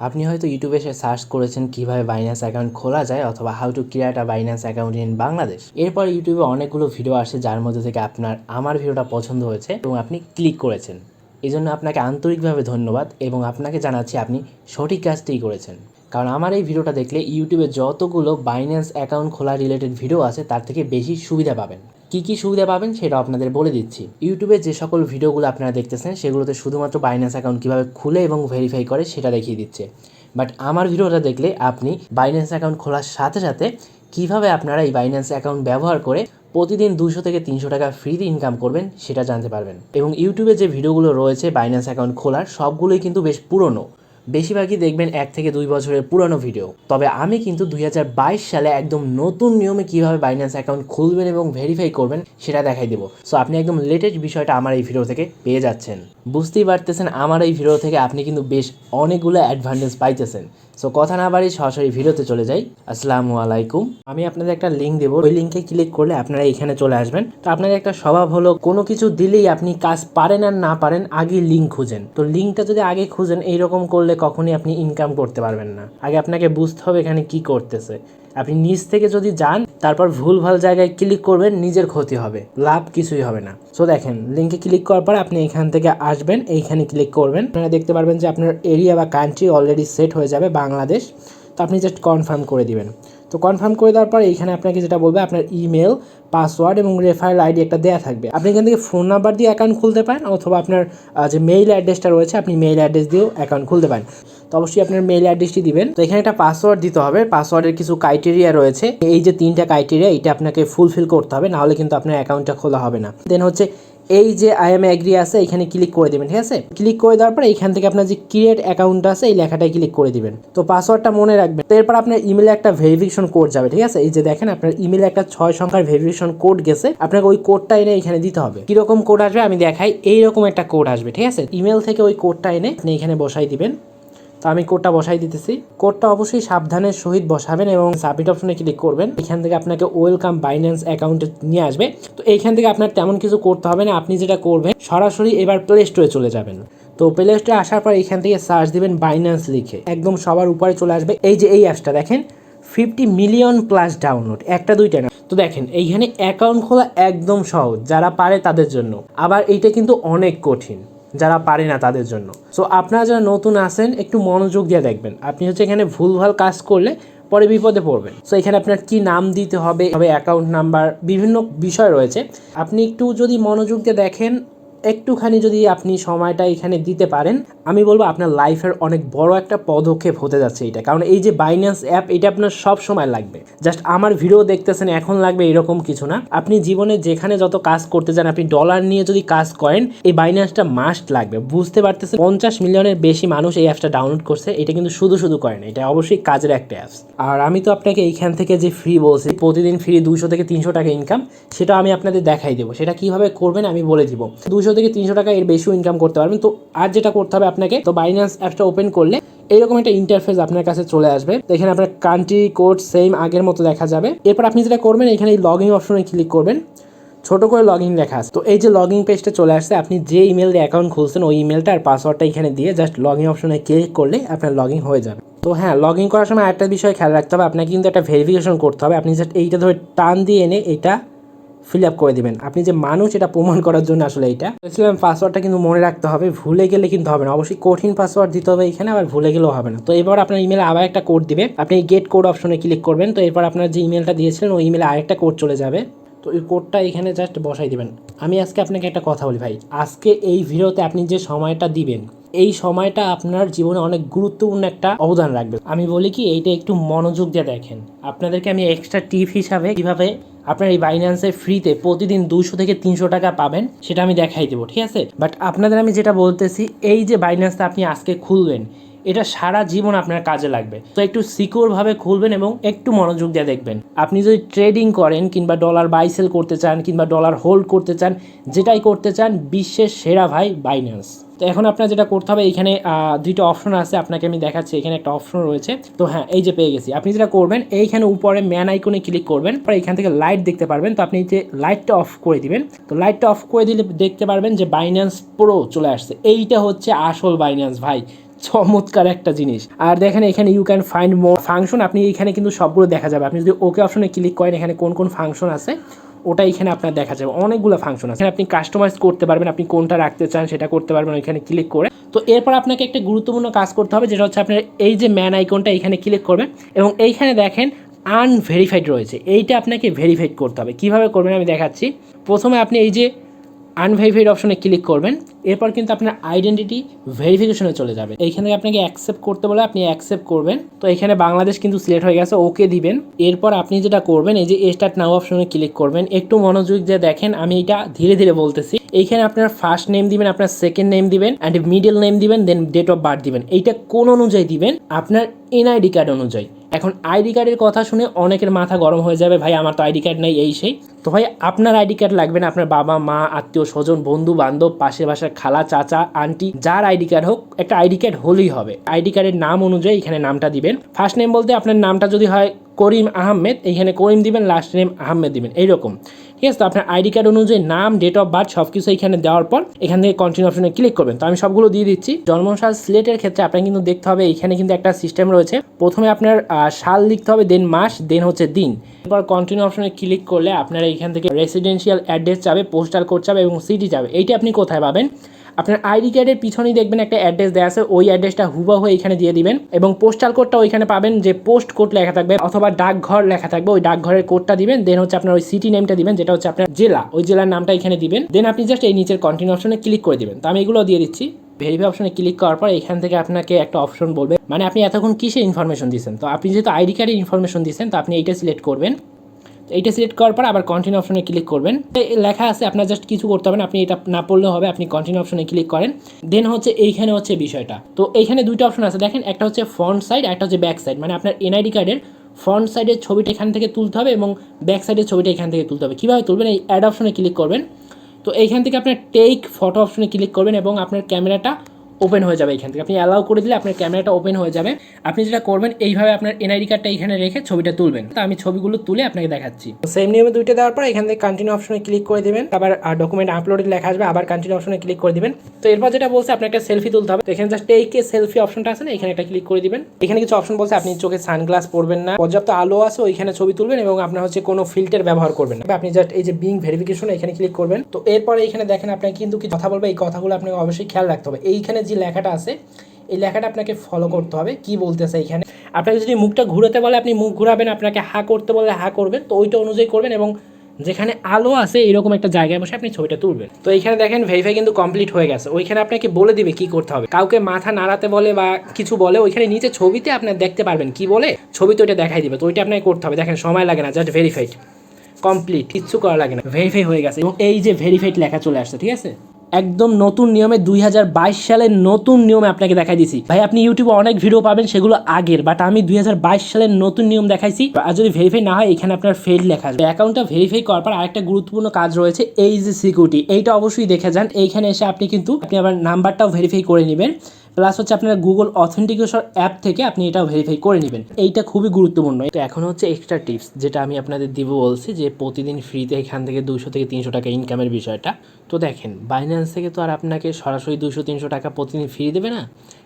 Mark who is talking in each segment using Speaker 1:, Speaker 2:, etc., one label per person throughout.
Speaker 1: আপনি হয়তো ইউটিউবে এসে সার্চ করেছেন কিভাবে বাইন্যান্স অ্যাকাউন্ট খোলা যায় অথবা how to create a Binance account in Bangladesh. এরপর ইউটিউবে অনেকগুলো ভিডিও আসে যার মধ্যে থেকে আমার ভিডিওটা পছন্দ হয়েছে এবং আপনি ক্লিক করেছেন। এই জন্য আপনাকে আন্তরিকভাবে ধন্যবাদ এবং আপনাকে জানাচ্ছি আপনি সঠিক কাজটিই করেছেন। কারণ আমার এই ভিডিওটা দেখলে ইউটিউবে যতগুলো বাইন্যান্স অ্যাকাউন্ট খোলা রিলেটেড ভিডিও আছে তার থেকে বেশি সুবিধা পাবেন। কী সুবিধা পাবেন সেটা আপনাদের বলে দিচ্ছি। ইউটিউবে যে সকল ভিডিওগুলো আপনারা দেখতেছেন সেগুলোতে শুধুমাত্র বাইন্যান্স অ্যাকাউন্ট কীভাবে খুলে এবং ভেরিফাই করে সেটা দেখিয়ে দিচ্ছে। বাট আমার ভিডিওটা দেখলে আপনি বাইন্যান্স অ্যাকাউন্ট খোলার সাথে সাথে কীভাবে আপনারা এই বাইন্যান্স অ্যাকাউন্ট ব্যবহার করে প্রতিদিন 200 থেকে 300 টাকা ফ্রিতে ইনকাম করবেন সেটা জানতে পারবেন। এবং ইউটিউবে যে ভিডিওগুলো রয়েছে বাইন্যান্স অ্যাকাউন্ট খোলার সবগুলোই কিন্তু বেশ পুরনো, বেশিরভাগই দেখবেন 1 থেকে 2 বছরের পুরনো ভিডিও। তবে আমি কিন্তু 2022 সালে একদম নতুন নিয়মে কীভাবে বাইন্যান্স অ্যাকাউন্ট খুলবেন এবং ভেরিফাই করবেন সেটা দেখাই দেবো। সো আপনি একদম লেটেস্ট বিষয়টা আমার এই ভিডিও থেকে পেয়ে যাচ্ছেন। বুঝতেই পারতেছেন আমার এই ভিডিও থেকে আপনি কিন্তু বেশ অনেকগুলো অ্যাডভান্টেজ পাইতেছেন। সো কথা না বাড়ি সরাসরি ভিডিওতে চলে যাই। আসসালামু আলাইকুম। আমি আপনাদের একটা লিঙ্ক দেবো, ওই লিঙ্কে ক্লিক করলে আপনারা এখানে চলে আসবেন। তো আপনাদের একটা স্বভাব হলো কোনো কিছু দিলেই আপনি কাজ পারেন আর না পারেন আগে লিঙ্ক খুঁজেন। তো লিঙ্কটা যদি আগে খুঁজেন এইরকম করলে কখনই আপনি ইনকাম করতে পারবেন না। আগে আপনাকে বুঝতে হবে এখানে কি করতেছে। আপনি নিজ থেকে যদি যান তারপর ভুলভাল জায়গায় ক্লিক করবেন, নিজের ক্ষতি হবে, লাভ কিছুই হবে না। সো দেখেন লিঙ্কে ক্লিক করার পর আপনি এখান থেকে আসবেন, এইখানে ক্লিক করবেন। আপনারা দেখতে পারবেন যে আপনার এরিয়া বা কান্ট্রি অলরেডি সেট হয়ে যাবে বাংলাদেশ। তো আপনি জাস্ট কনফার্ম করে দিবেন। তো কনফার্ম করে দেওয়ার পর এইখানে আপনাকে যেটা বলবে আপনার ইমেল, পাসওয়ার্ড এবং রেফারেল আইডি একটা দেওয়া থাকবে। আপনি এখান থেকে ফোন নাম্বার দিয়ে অ্যাকাউন্ট খুলতে পারেন অথবা আপনার যে মেইল অ্যাড্রেসটা রয়েছে আপনি মেইল অ্যাড্রেস দিয়েও অ্যাকাউন্ট খুলতে পারেন। তো অবশ্যই আপনার মেইল অ্যাড্রেসটি দিবেন। তো এখানে একটা পাসওয়ার্ড দিতে হবে। পাসওয়ার্ডের কিছু ক্রাইটেরিয়া রয়েছে, এই যে 3টা ক্রাইটেরিয়া এটা আপনাকে ফুলফিল করতে হবে, নাহলে কিন্তু আপনার অ্যাকাউন্টটা খোলা হবে না। দেন হচ্ছে এই যে আই এম এগ্রি আছে এখানে ক্লিক করে দেবেন, ঠিক আছে। ক্লিক করে দেওয়ার পর এইখান থেকে আপনার যে ক্রিয়েট অ্যাকাউন্ট আছে এই লেখাটাই ক্লিক করে দিবেন। তো পাসওয়ার্ডটা মনে রাখবেন। তো এরপর আপনার ইমেলে একটা ভেরিফিকেশন কোড যাবে, ঠিক আছে। এই যে দেখেন আপনার ইমেলে একটা 6 সংখ্যার ভেরিফিকেশন কোড গেছে, আপনাকে ওই কোডটা এনে এখানে দিতে হবে। কিরকম কোড আসবে আমি দেখাই। এইরকম একটা কোড আসবে, ঠিক আছে। ইমেল থেকে ওই কোডটা এনে আপনি এখানে বসাই দিবেন। তো আমি কোডটা বসাই দিতেছি। কোডটা অবশ্যই সাবধানের সহিত বসাবেন এবং সাবমিট অপশনে ক্লিক করবেন। এখান থেকে আপনাকে ওয়েলকাম বাইন্যান্স অ্যাকাউন্টে নিয়ে আসবে। তো এইখান থেকে আপনার তেমন কিছু করতে হবে না। আপনি যেটা করবেন সরাসরি এবার প্লে স্টোরে চলে যাবেন। তো প্লে স্টোরে আসার পর এখান থেকে সার্চ দিবেন বাইন্যান্স লিখে, একদম সবার উপরে চলে আসবে। এই যে এই অ্যাপসটা দেখেন 50 মিলিয়ন প্লাস ডাউনলোড, একটা দুইটা না। তো দেখেন এইখানে অ্যাকাউন্ট খোলা একদম সহজ, যারা পারে তাদের জন্য। আবার এইটা কিন্তু অনেক কঠিন যারা পারে না তাদের জন্য। সো আপনারা যারা নতুন আসেন একটু মনোযোগ দিয়ে দেখবেন। আপনি হচ্ছে এখানে ভুলভাল কাজ করলে পরে বিপদে পড়বেন। সো এখানে আপনার কি নাম দিতে হবে, অ্যাকাউন্ট নাম্বার, বিভিন্ন বিষয় রয়েছে। আপনি একটু যদি মনোযোগ দিয়ে দেখেন, একটুখানি যদি আপনি সময়টা এখানে দিতে পারেন, আমি বলবো আপনার লাইফের অনেক বড় একটা পদক্ষেপ হতে যাচ্ছে এটা। কারণ এই যে বাইন্যান্স অ্যাপ এটা আপনার সব সময় লাগবে। জাস্ট আমার ভিডিও দেখতেছেন এখন লাগবে এরকম কিছু না। আপনি জীবনে যেখানে যত কাজ করতে যান, আপনি ডলার নিয়ে যদি কাজ করেন এই বাইন্যান্সটা মাস্ট লাগবে। বুঝতে পারতেছেন 50 মিলিয়নের বেশি মানুষ এই অ্যাপসটা ডাউনলোড করছে। এটা কিন্তু শুধু করে না, এটা অবশ্যই কাজের একটা অ্যাপস। আর আমি তো আপনাকে এইখান থেকে যে ফ্রি বলছি, প্রতিদিন ফ্রি 200 থেকে 300 টাকা ইনকাম, সেটা আমি আপনাদের দেখাই দেবো। সেটা কিভাবে করবেন আমি বলে দিব। 200 থেকে 300 টাকা এর বেশিও ইনকাম করতে পারবেন। তো আর যেটা করতে হবে আপনাকে, তো বাইন্যান্স অ্যাপটা ওপেন করলে এইরকম একটা ইন্টারফেস আপনার কাছে চলে আসবে। তো এখানে আপনার কান্ট্রি কোড সেম আগের মতো দেখা যাবে। এরপর আপনি যেটা করবেন এখানে এই লগ ইন অপশনে ক্লিক করবেন, ছোট করে লগ ইন লেখা আছে। তো এই যে লগ ইন পেজটা চলে আসছে, আপনি যে ইমেল দিয়ে অ্যাকাউন্ট খুলছেন ওই ইমেলটা আর পাসওয়ার্ডটা এখানে দিয়ে জাস্ট লগ ইন অপশনে ক্লিক করলে আপনার লগ ইন হয়ে যাবে। তো হ্যাঁ, লগ ইন করার সময় একটা বিষয় খেয়াল রাখতে হবে, আপনাকে কিন্তু একটা ভেরিফিকেশন করতে হবে। আপনি জাস্ট এইটা ধরে টান দিয়ে এনে এটা ফিল আপ করে দিবেন। আপনি যে মানুষ এটা প্রমাণ করার জন্য আসলে এইটা বলছিলাম। পাসওয়ার্ডটা কিন্তু মনে রাখতে হবে, ভুলে গেলে কিন্তু হবে না। অবশ্যই কঠিন পাসওয়ার্ড দিতে হবে এখানে, আবার ভুলে গেলেও হবে না। তো এবার আপনার ইমেলে আবার একটা কোড দিবে, আপনি এই গেট কোড অপশনে ক্লিক করবেন। তো এরপর আপনার যে ইমেলটা দিয়েছিলেন ওই ইমেলে আরেকটা কোড চলে যাবে। তো এই কোডটা এখানে জাস্ট বসাই দিবেন। আমি আজকে আপনাকে একটা কথা বলি ভাই, আজকে এই ভিডিওতে আপনি যে সময়টা দিবেন এই সময়টা আপনার জীবনে অনেক গুরুত্বপূর্ণ একটা অবদান রাখবে। আমি বলি কি এইটা একটু মনোযোগ দিয়ে দেখেন। আপনাদেরকে আমি এক্সট্রা টিপ হিসাবে কিভাবে আপনার এই বাইন্যান্সে ফ্রিতে প্রতিদিন 200 থেকে 300 টাকা পাবেন সেটা আমি দেখাই দেবো, ঠিক আছে। বাট আপনাদের আমি যেটা বলতেছি, এই যে বাইন্যান্সটা আপনি আজকে খুলবেন এটা সারা জীবন আপনার কাজে লাগবে। তো একটু সিকিউরভাবে খুলবেন এবং একটু মনোযোগ দিয়ে দেখবেন। আপনি যদি ট্রেডিং করেন কিংবা ডলার বাই সেল করতে চান কিংবা ডলার হোল্ড করতে চান, যেটাই করতে চান, বিশ্বের সেরা ভাই বাইন্যান্স। তো এখন আপনার যেটা করতে হবে, এখানে দুইটা অপশন আছে, আপনাকে আমি দেখাচ্ছি। এখানে একটা অপশন রয়েছে, তো হ্যাঁ এই যে পেয়ে গেছি। আপনি যেটা করবেন এইখানে উপরে ম্যান আইকনে ক্লিক করবেন, পরে এখান থেকে লাইট দেখতে পারবেন। তো আপনি যে লাইটটা অফ করে দিবেন, তো লাইটটা অফ করে দিলে দেখতে পারবেন যে বাইন্যান্স প্রো চলে আসছে। এইটা হচ্ছে আসল বাইন্যান্স ভাই, চমৎকার একটা জিনিস। আর দেখেন এখানে you can find more function, আপনি এখানে কিন্তু সবগুলো দেখা যাবে। আপনি যদি ওকে অপশনে ক্লিক করেন এখানে কোন কোন ফাংশন আছে ওটা এখানে আপনার দেখা যাবে, অনেকগুলো ফাংশন আছে। আপনি কাস্টমাইজ করতে পারবেন, আপনি কোনটা রাখতে চান সেটা করতে পারবেন এখানে ক্লিক করে। তো এরপর আপনাকে একটা গুরুত্বপূর্ণ কাজ করতে হবে, যেটা হচ্ছে আপনার এই যে ম্যান আইকনটা এখানে ক্লিক করবেন এবং এইখানে দেখেন আনভেরিফাইড রয়েছে, এইটা আপনাকে ভেরিফাইড করতে হবে। কীভাবে করবেন আমি দেখাচ্ছি। প্রথমে আপনি এই যে আনভেরিফাইড অপশনে ক্লিক করবেন, এরপর কিন্তু আপনার আইডেন্টিটি ভেরিফিকেশনে চলে যাবে। এইখানে আপনাকে অ্যাকসেপ্ট করতে বলে আপনি অ্যাকসেপ্ট করবেন। তো এখানে বাংলাদেশ কিন্তু সিলেক্ট হয়ে গেছে, ওকে দিবেন। এরপর আপনি যেটা করবেন এই যে স্টার্ট নাও অপশনে ক্লিক করবেন। একটু মনোযোগ দিয়ে দেখেন, আমি এটা ধীরে ধীরে বলতেছি। এইখানে আপনার ফার্স্ট নেম দিবেন, আপনার সেকেন্ড নেম দিবেন অ্যান্ড মিডল নেম দিবেন, দেন ডেট অফ বার্থ দিবেন। এইটা কোন অনুযায়ী দিবেন? আপনার এনআইডি কার্ড অনুযায়ী। এখন আইডি কার্ডের কথা শুনে অনেকের মাথা গরম হয়ে যাবে, ভাই আমার তো আইডি কার্ড নেই এই সেই। তো ভাই আপনার আইডি কার্ড লাগবে না, আপনার বাবা মা আত্মীয় স্বজন বন্ধু বান্ধব পাশের বাসার খালা চাচা আন্টি যার আইডি কার্ড হোক, একটা আইডি কার্ড হলেই হবে। আইডি কার্ডের নাম অনুযায়ী এখানে নামটা দিবেন। ফার্স্ট নেম বলতে আপনার নামটা যদি হয় করিম আহমেদ, এইখানে করিম দিবেন, লাস্ট নেম আহমেদ দিবেন, এইরকম। ঠিক আছে, তো আপনার আইডি কার্ড অনুযায়ী নাম ডেট অফ বার্থ সব কিছু এখানে দেওয়ার পর এখান থেকে কন্টিনিউ অপশনে ক্লিক করবেন। তো আমি সবগুলো দিয়ে দিচ্ছি। জন্মসাল সিলেটের ক্ষেত্রে আপনার কিন্তু দেখতে হবে এইখানে কিন্তু একটা সিস্টেম রয়েছে। প্রথমে আপনার সাল লিখতে হবে, দেন মাস, দেন হচ্ছে দিন। এরপর কন্টিনিউ অপশনে ক্লিক করলে আপনার এইখান থেকে রেসিডেন্সিয়াল অ্যাড্রেস যাবে, পোস্টাল কোড যাবে এবং সিটি যাবে। এইটা আপনি কোথায় পাবেন? আপনার আইডি কার্ডের পিছনেই দেখবেন একটা অ্যাড্রেস দেওয়া আছে, ওই অ্যাড্রেসটা হুবহু এখানে দিয়ে দিবেন এবং পোস্টাল কোডটা ওইখানে পাবেন, যে পোস্ট কোড লেখা থাকবে অথবা ডাকঘর লেখা থাকবে, ওই ডাকঘরের কোডটা দিবেন। দেন হচ্ছে আপনার ওই সিটি নেমটা দিবেন, যেটা হচ্ছে আপনার জেলা, ওই জেলার নামটা এখানে দিবেন। দেন আপনি জাস্ট এই নিচের কন্টিনিউ অপশনে ক্লিক করে দিবেন। তো আমি এগুলো দিয়ে দিচ্ছি। ভেরিফাই অপশনে ক্লিক করার পর এখান থেকে আপনাকে একটা অপশন বলবে, মানে আপনি এতক্ষণ কিসের ইনফরমেশন দিচ্ছেন। তো আপনি যেহেতু আইডি কার্ডের ইনফরমেশন দিচ্ছেন, তো আপনি এইটা সিলেক্ট করবেন। এইটা সিলেক্ট করার পর আবার কন্টিনিউ অপশনে ক্লিক করবেন। লেখা আছে, আপনার জাস্ট কিছু করতে হবে না, আপনি এটা না পড়লেও হবে। আপনি কন্টিনিউ অপশনে ক্লিক করেন। দেন হচ্ছে এইখানে হচ্ছে বিষয়টা, তো এইখানে দুইটা অপশন আছে দেখেন, একটা হচ্ছে ফ্রন্ট সাইড, একটা হচ্ছে ব্যাক সাইড। মানে আপনার এনআইডি কার্ডের ফ্রন্ট সাইডের ছবিটা এখান থেকে তুলতে হবে এবং ব্যাক সাইডের ছবিটা এখান থেকে তুলতে হবে। কীভাবে তুলবেন? এই অ্যাড অপশনে ক্লিক করবেন। তো এইখান থেকে আপনার টেক ফটো অপশনে ক্লিক করবেন এবং আপনার ক্যামেরাটা ওপেন হয়ে যাবে। এখান থেকে আপনি অ্যালাউ করে দিলে আপনার ক্যামেরাটা ওপেন হয়ে যাবে। আপনি যেটা করবেন এইভাবে আপনার এনআইডি কার্ডটা এখানে রেখে ছবিটা তুলবেন। তো আমি ছবিগুলো তুলে আপনাকে দেখাচ্ছি। সেম নিয়মে দুইটা দেওয়ার পর এখান থেকে কন্টিনিউ অপশনে ক্লিক করে দেবেন। আবার ডকুমেন্ট আপলোডে লেখা আসবে, আবার কন্টিনিউ অপশনে ক্লিক করে দিবেন। তো এরপর যেটা বলছে আপনাকে একটা সেলফি তুলতে হবে। তো এখানে জাস্ট টেক এ সেলফি অপশনটা আছে না, এখানে একটা ক্লিক করে দিবেন। এখানে কিছু অপশন বলছে আপনি চোখে সানগ্লাস পরবেন না, পর্যাপ্ত আলো আছে ওইখানে ছবি তুলবেন এবং আপনার হচ্ছে কোনো ফিল্টার ব্যবহার করবেন না। আপনি জাস্ট এই যে বিং ভেরিফিকেশন এখানে ক্লিক করবেন। তো এরপরে এখানে দেখেন আপনাকে কিন্তু কিছু কথা বলবে, এই কথাগুলো আপনাকে অবশ্যই খেয়াল রাখতে হবে। এইখানে যে লেখাটা আছে এই লেখাটা আপনাকে ফলো করতে হবে। কি বলতেছে এখানে, আপনাকে যদি মুখটা ঘুরাতে বলে আপনি মুখ ঘুরাবেন, আপনাকে হা করতে বলে হা করবেন, তো ওইটা অনুযায়ী করবেন এবং যেখানে আলো আছে এরকম একটা জায়গায় বসে আপনি ছবিটা তুলবেন। তো এইখানে দেখেন ভেরিফাই কিন্তু কমপ্লিট হয়ে গেছে। ওইখানে আপনাকে বলে দিবে কি করতে হবে। কাউকে মাথা নাড়াতে বলে বা কিছু বলে, ওইখানে নিচে ছবিতে আপনার দেখতে পারবেন কি বলে, ছবি তো ওইটা দেখাই দিবে। তো ওইটা আপনাকে করতে হবে। দেখেন সময় লাগে না, জাস্ট ভেরিফাইড কমপ্লিট, কিচ্ছু করা লাগে না, ভেরিফাই হয়ে গেছে এবং এই যে ভেরিফাইড লেখা চলে আসছে। ঠিক আছে, একদম নতুন নিয়মে 2022 সালের নতুন নিয়মে আপনাকে দেখাই দিছি। ভাই আপনি ইউটিউবে অনেক ভিডিও পাবেন সেগুলো আগের, বাট আমি 2022 সালের নতুন নিয়ম দেখাইছি। আর যদি ভেরিফাই না হয় এখানে আপনার ফেল লেখা আসবে। অ্যাকাউন্টটা ভেরিফাই করার পর আরেকটা গুরুত্বপূর্ণ কাজ রয়েছে, এই যে সিকিউরিটি, এইটা অবশ্যই দেখে যান। এইখানে এসে আপনি আবার নাম্বারটাও ভেরিফাই করে নেবেন, প্লাস হচ্ছে আপনার গুগল অথেন্টিকেশন অ্যাপ থেকে আপনি এটাও ভেরিফাই করে নেবেন। এইটা খুবই গুরুত্বপূর্ণ। তো এখন হচ্ছে এক্সট্রা টিপস যেটা আমি আপনাদের দিব বলছি, যে প্রতিদিন ফ্রিতে এখান থেকে 200 থেকে 300 টাকা ইনকামের বিষয়টা। তো দেখেন বাইন্যান্স থেকে তো আর আপনাকে সরাসরি 200-300 টাকা প্রতিদিন ফ্রি দেবে না,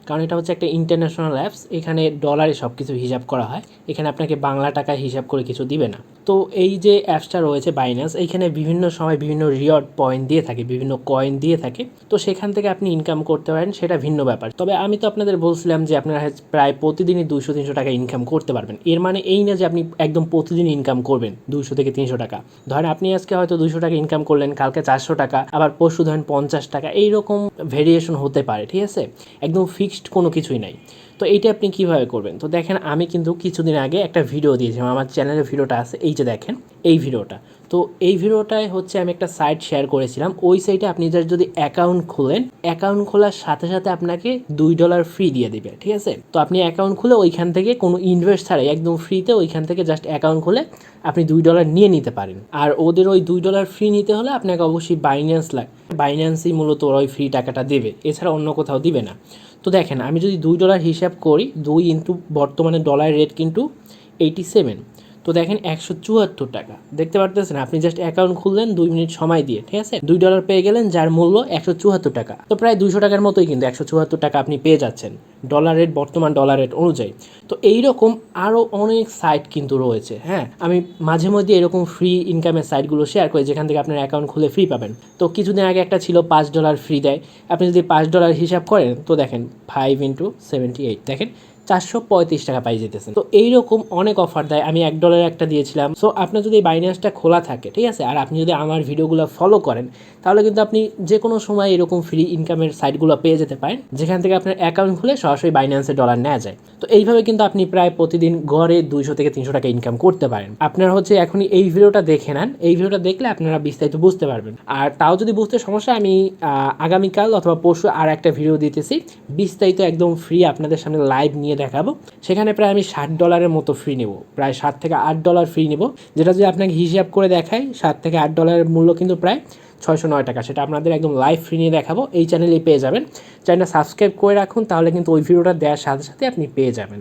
Speaker 1: কারণ এটা হচ্ছে একটা ইন্টারন্যাশনাল অ্যাপস। এখানে ডলারে সব কিছু হিসাব করা হয়, এখানে আপনাকে বাংলা টাকায় হিসাব করে কিছু দিবে না। তো এই যে অ্যাপসটা রয়েছে বাইন্যান্স, এইখানে বিভিন্ন সময় বিভিন্ন রিওয়ার্ড পয়েন্ট দিয়ে থাকে, বিভিন্ন কয়েন দিয়ে থাকে। তো সেখান থেকে আপনি ইনকাম করতে পারেন, সেটা ভিন্ন ব্যাপার। তবে আমি তো আপনাদের বলছিলাম যে আপনারা প্রায় প্রতিদিনই 200-300 টাকা ইনকাম করতে পারবেন। এর মানে এই না যে আপনি একদম প্রতিদিন ইনকাম করবেন 200 থেকে 300 টাকা। ধরেন আপনি আজকে হয়তো 200 টাকা ইনকাম করলেন, কালকে 400 টাকা, আবার পরশু ধরেন 50 টাকা, এইরকম ভেরিয়েশন হতে পারে। ঠিক আছে, একদম ফিক্সড কোনো কিছুই নাই। তো এইটা আপনি কিভাবে করবেন? তো দেখেন আমি কিন্তু কিছুদিন আগে একটা ভিডিও দিয়েছিলাম, আমার চ্যানেলের ভিডিওটা আছে, এই যে দেখেন এই ভিডিওটা। তো এই ভিডিওটায় হচ্ছে আমি একটা সাইট শেয়ার করেছিলাম। ওই সাইটে আপনি যদি অ্যাকাউন্ট খোলেন, অ্যাকাউন্ট খোলার সাথে সাথে আপনাকে $2 ফ্রি দিয়ে দিবে। ঠিক আছে, তো আপনি অ্যাকাউন্ট খুলে ওইখান থেকে কোনো ইনভেস্ট ছাড়াই একদম ফ্রিতে ওইখান থেকে জাস্ট অ্যাকাউন্ট খুলে আপনি $2 নিয়ে নিতে পারেন। আর ওদের ওই $2 ফ্রি নিতে হলে আপনাকে অবশ্যই বাইন্যান্স লাগে, বাইন্যান্সই মূলত ওই ফ্রি টাকাটা দেবে, এছাড়া অন্য কোথাও দিবে না। তো দেখেন আমি যদি $2 হিসাব করি, 2 ইন্টু বর্তমানে ডলার রেট কিন্তু 87। তো দেখেন 174 টাকা দেখতে পারতেছেন, আপনি জাস্ট অ্যাকাউন্ট খুললেন 2 মিনিট সময় দিয়ে, ঠিক আছে, $2 পেয়ে গেলেন যার মূল্য 174 টাকা। তো প্রায় 200 টাকার মতোই কিন্তু 174 টাকা আপনি পেয়ে যাচ্ছেন ডলার রেট, বর্তমান ডলার রেট অনুযায়ী। তো এইরকম আরও অনেক সাইট কিন্তু রয়েছে। হ্যাঁ, আমি মাঝে মধ্যে এরকম ফ্রি ইনকামের সাইটগুলো শেয়ার করি যেখান থেকে আপনার অ্যাকাউন্ট খুলে ফ্রি পাবেন। তো কিছুদিন আগে একটা ছিল $5 ফ্রি দেয়। আপনি যদি $5 হিসাব করেন তো দেখেন 5 × 78, দেখেন 435 টাকা পাই যেতেছেন। তো এইরকম অনেক অফার দেয়। আমি $1 একটা দিয়েছিলাম। সো আপনার যদি বাইন্যান্সটা খোলা থাকে, ঠিক আছে, আর আপনি যদি আমার ভিডিওগুলো ফলো করেন, তাহলে কিন্তু আপনি যে কোনো সময় এরকম ফ্রি ইনকামের সাইটগুলো পেয়ে যেতে পারেন যেখান থেকে আপনার অ্যাকাউন্ট খুলে সরাসরি বাইন্যান্সে ডলার নেওয়া যায়। তো এইভাবে কিন্তু আপনি প্রায় প্রতিদিন গড়ে 200 থেকে 300 টাকা ইনকাম করতে পারেন। আপনারা হচ্ছে এখনই এই ভিডিওটা দেখে নেন, এই ভিডিওটা দেখলে আপনারা বিস্তারিত বুঝতে পারবেন। আর তাও যদি বুঝতে সমস্যা, আমি আগামীকাল অথবা পরশু আর একটা ভিডিও দিতেছি বিস্তারিত একদম ফ্রি আপনাদের সামনে লাইভ নিয়ে দেখাবো। সেখানে প্রায় আমি $60 মতো ফ্রি নেব, প্রায় $7 থেকে $8 ফ্রি নেব, যেটা যদি আপনাকে হিসাব করে দেখাই $7 থেকে $8 মূল্য কিন্তু প্রায় 609 টাকা। সেটা আপনাদের একদম লাইভ ফ্রি নিয়ে দেখাবো, এই চ্যানেলেই পেয়ে যাবেন। চ্যানেলটা সাবস্ক্রাইব করে রাখুন, তাহলে কিন্তু ওই ভিডিওটা দেওয়ার সাথে সাথে আপনি পেয়ে যাবেন।